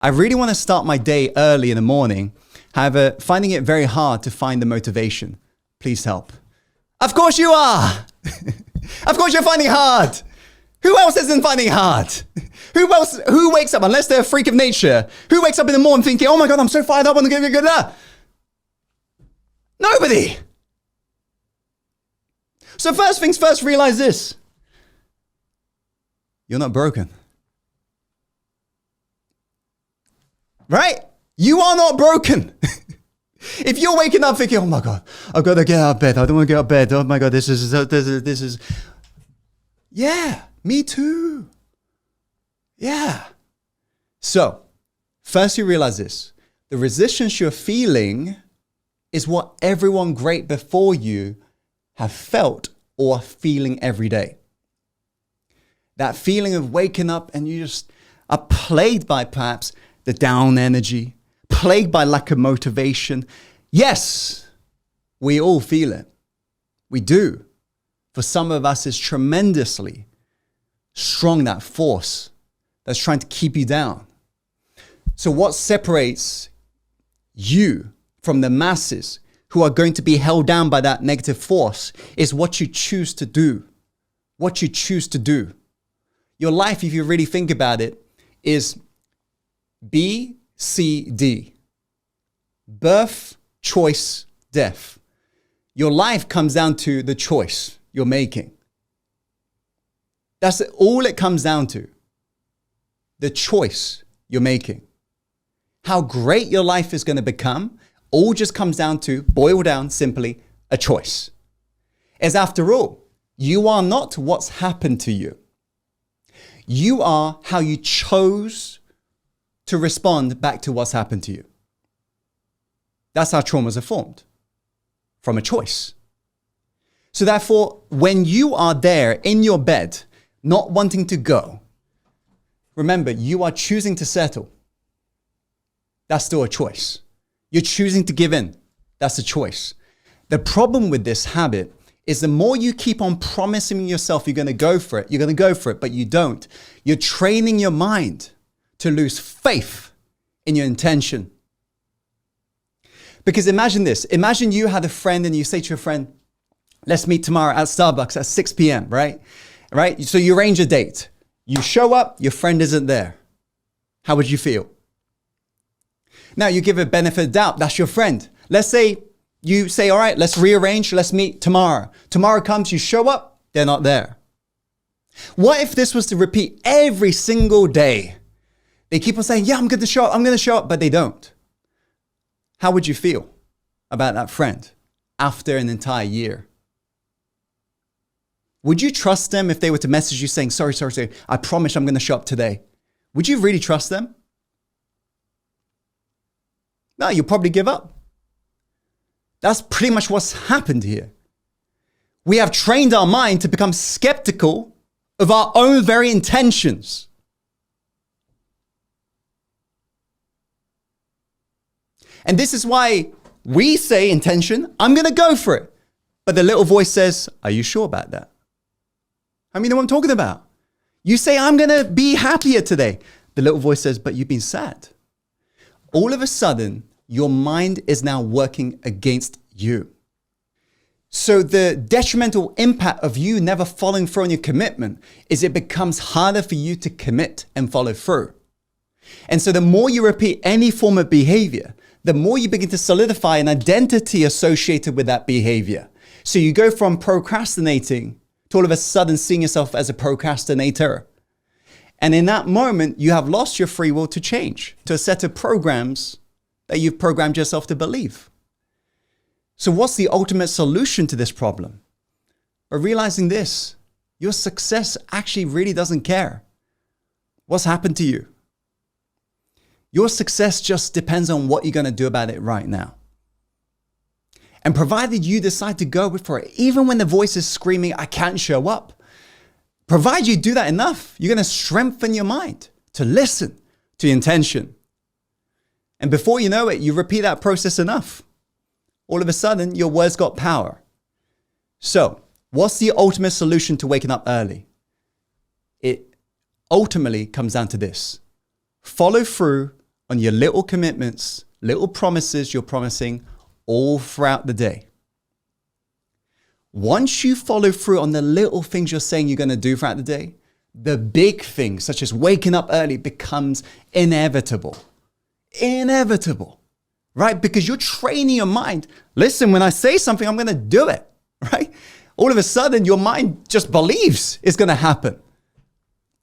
I really want to start my day early in the morning. However, finding it very hard to find the motivation. Please help. Of course you are. Of course you're finding it hard. Who else isn't finding it hard? Who wakes up, unless they're a freak of nature, who wakes up in the morning thinking, oh my God, I'm so fired up, I'm going to get. Nobody. So first things first, realize this. You're not broken. Right? You are not broken. If you're waking up thinking, oh my God, I've got to get out of bed. I don't want to get out of bed. Oh my God, this is. Yeah, me too. Yeah. So, first you realize this. The resistance you're feeling is what everyone great before you have felt or are feeling every day. That feeling of waking up and you just are plagued by perhaps the down energy, plagued by lack of motivation. Yes, we all feel it. We do. For some of us, it's tremendously strong, that force that's trying to keep you down. So what separates you from the masses who are going to be held down by that negative force is what you choose to do. What you choose to do. Your life, if you really think about it, is B, C, D. Birth, choice, death. Your life comes down to the choice you're making. That's all it comes down to. The choice you're making. How great your life is going to become, all just comes down to, boil down simply, a choice. As after all, you are not what's happened to you. You are how you chose to respond back to what's happened to you. That's how traumas are formed, from a choice. So therefore, when you are there in your bed, not wanting to go, remember, you are choosing to settle. That's still a choice. You're choosing to give in. That's a choice. The problem with this habit is the more you keep on promising yourself you're going to go for it, you're going to go for it, but you don't. You're training your mind to lose faith in your intention. Because imagine this. Imagine you had a friend and you say to your friend, let's meet tomorrow at Starbucks at 6 p.m., right? Right? So you arrange a date. You show up, your friend isn't there. How would you feel? Now you give a benefit of doubt. That's your friend. Let's say you say, all right, let's rearrange. Let's meet tomorrow. Tomorrow comes, you show up, they're not there. What if this was to repeat every single day? They keep on saying, yeah, I'm going to show up, but they don't. How would you feel about that friend after an entire year? Would you trust them if they were to message you saying, sorry, I promise I'm going to show up today? Would you really trust them? No, you'll probably give up. That's pretty much what's happened here. We have trained our mind to become skeptical of our own very intentions. And this is why we say intention, I'm going to go for it. But the little voice says, are you sure about that? I mean, you know what I'm talking about. You say, I'm going to be happier today. The little voice says, but you've been sad. All of a sudden, your mind is now working against you. So the detrimental impact of you never following through on your commitment is it becomes harder for you to commit and follow through. And so the more you repeat any form of behavior, the more you begin to solidify an identity associated with that behavior. So you go from procrastinating to all of a sudden seeing yourself as a procrastinator. And in that moment, you have lost your free will to change to a set of programs that you've programmed yourself to believe. So what's the ultimate solution to this problem? By realizing this, your success actually really doesn't care what's happened to you. Your success just depends on what you're going to do about it right now. And provided you decide to go for it, even when the voice is screaming, I can't show up, provided you do that enough, you're going to strengthen your mind to listen to your intention. And before you know it, you repeat that process enough. All of a sudden, your words got power. So, what's the ultimate solution to waking up early? It ultimately comes down to this. Follow through on your little commitments, little promises you're promising all throughout the day. Once you follow through on the little things you're saying you're going to do throughout the day, the big things, such as waking up early, becomes inevitable. Inevitable, right? Because you're training your mind. Listen, when I say something, I'm going to do it, right? All of a sudden, your mind just believes it's going to happen.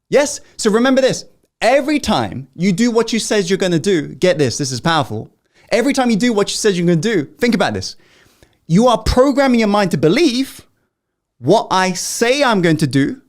Yes? So remember this. Every time you do what you said you're going to do, get this is powerful. Every time you do what you said you're going to do, think about this. You are programming your mind to believe what I say I'm going to do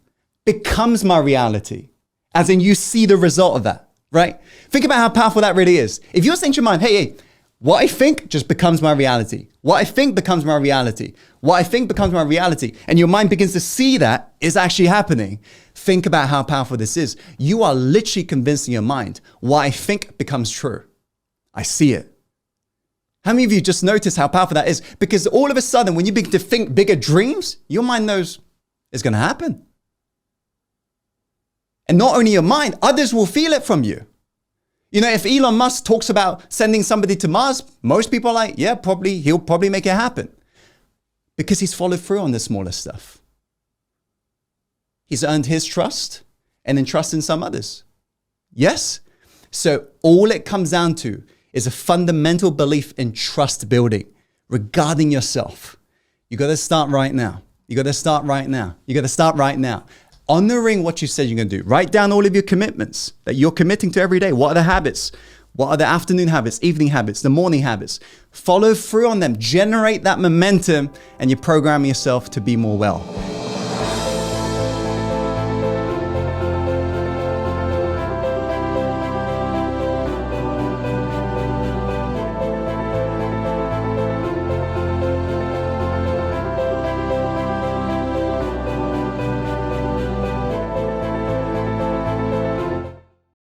becomes my reality. As in, you see the result of that, right? Think about how powerful that really is. If you're saying to your mind, hey, what I think just becomes my reality. What I think becomes my reality. What I think becomes my reality. And your mind begins to see that is actually happening. Think about how powerful this is. You are literally convincing your mind what I think becomes true. I see it. How many of you just notice how powerful that is? Because all of a sudden, when you begin to think bigger dreams, your mind knows it's going to happen. And not only your mind, others will feel it from you. You know, if Elon Musk talks about sending somebody to Mars, most people are like, yeah, he'll probably make it happen. Because he's followed through on the smaller stuff. He's earned his trust and then trust in some others. Yes? So all it comes down to is a fundamental belief in trust building regarding yourself. You got to start right now. You got to start right now. You got to start right now. Honoring what you said you're going to do. Write down all of your commitments that you're committing to every day. What are the habits? What are the afternoon habits, evening habits, the morning habits? Follow through on them. Generate that momentum and you're programming yourself to be more well.